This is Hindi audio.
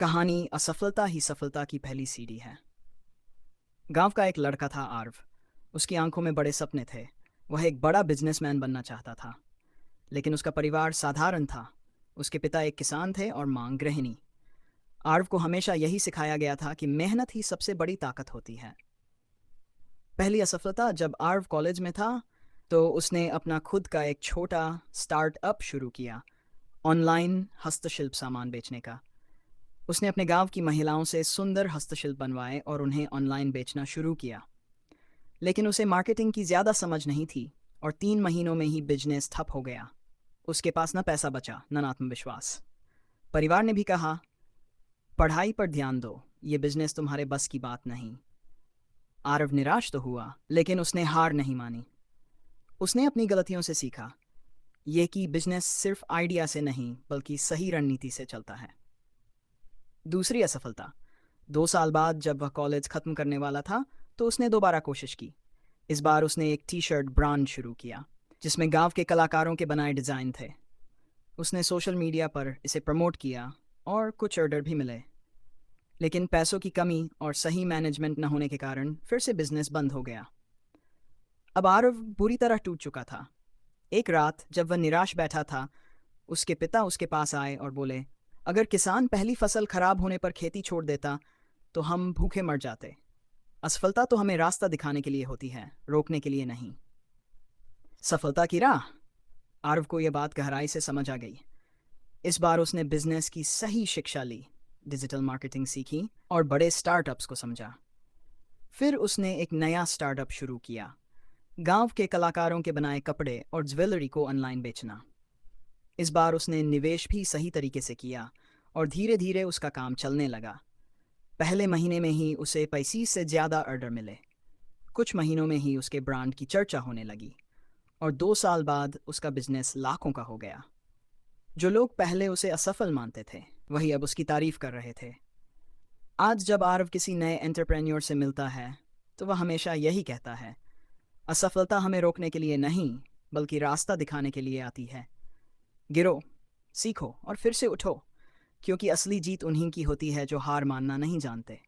कहानी असफलता ही सफलता की पहली सीढ़ी है। गांव का एक लड़का था आर्व। उसकी आंखों में बड़े सपने थे। वह एक बड़ा बिजनेसमैन बनना चाहता था। लेकिन उसका परिवार साधारण था। उसके पिता एक किसान थे और मां गृहिणी। आर्व को हमेशा यही सिखाया गया था कि मेहनत ही सबसे बड़ी ताकत होती है। पहली असफलता जब आर्व कॉलेज में था, तो उसने अपना खुद का एक छोटा स्टार्टअप शुरू किया, ऑनलाइन हस्तशिल्प सामान बेचने का। उसने अपने गांव की महिलाओं से सुंदर हस्तशिल्प बनवाए और उन्हें ऑनलाइन बेचना शुरू किया। लेकिन उसे मार्केटिंग की ज़्यादा समझ नहीं थी और 3 महीनों में ही बिजनेस ठप हो गया। उसके पास न पैसा बचा न आत्मविश्वास। परिवार ने भी कहा, पढ़ाई पर ध्यान दो, ये बिजनेस तुम्हारे बस की बात नहीं। आरव निराश तो हुआ, लेकिन उसने हार नहीं मानी। उसने अपनी गलतियों से सीखा, ये कि बिजनेस सिर्फ आइडिया से नहीं बल्कि सही रणनीति से चलता है। दूसरी असफलता, 2 साल बाद जब वह कॉलेज खत्म करने वाला था, तो उसने दोबारा कोशिश की। इस बार उसने एक टी शर्ट ब्रांड शुरू किया, जिसमें गांव के कलाकारों के बनाए डिज़ाइन थे। उसने सोशल मीडिया पर इसे प्रमोट किया और कुछ ऑर्डर भी मिले। लेकिन पैसों की कमी और सही मैनेजमेंट न होने के कारण फिर से बिजनेस बंद हो गया। अब आरव बुरी तरह टूट चुका था। एक रात जब वह निराश बैठा था, उसके पिता उसके पास आए और बोले, अगर किसान पहली फसल खराब होने पर खेती छोड़ देता तो हम भूखे मर जाते। असफलता तो हमें रास्ता दिखाने के लिए होती है, रोकने के लिए नहीं। सफलता की राह। आरव को यह बात गहराई से समझ आ गई। इस बार उसने बिजनेस की सही शिक्षा ली, डिजिटल मार्केटिंग सीखी और बड़े स्टार्टअप्स को समझा। फिर उसने एक नया स्टार्टअप शुरू किया, गांव के कलाकारों के बनाए कपड़े और ज्वेलरी को ऑनलाइन बेचना। इस बार उसने निवेश भी सही तरीके से किया और धीरे धीरे उसका काम चलने लगा। पहले महीने में ही उसे 35 से ज़्यादा ऑर्डर मिले। कुछ महीनों में ही उसके ब्रांड की चर्चा होने लगी और 2 साल बाद उसका बिजनेस लाखों का हो गया। जो लोग पहले उसे असफल मानते थे, वही अब उसकी तारीफ कर रहे थे। आज जब आरव किसी नए एंटरप्रेन्योर से मिलता है, तो वह हमेशा यही कहता है, असफलता हमें रोकने के लिए नहीं बल्कि रास्ता दिखाने के लिए आती है। गिरो, सीखो और फिर से उठो, क्योंकि असली जीत उन्हीं की होती है जो हार मानना नहीं जानते।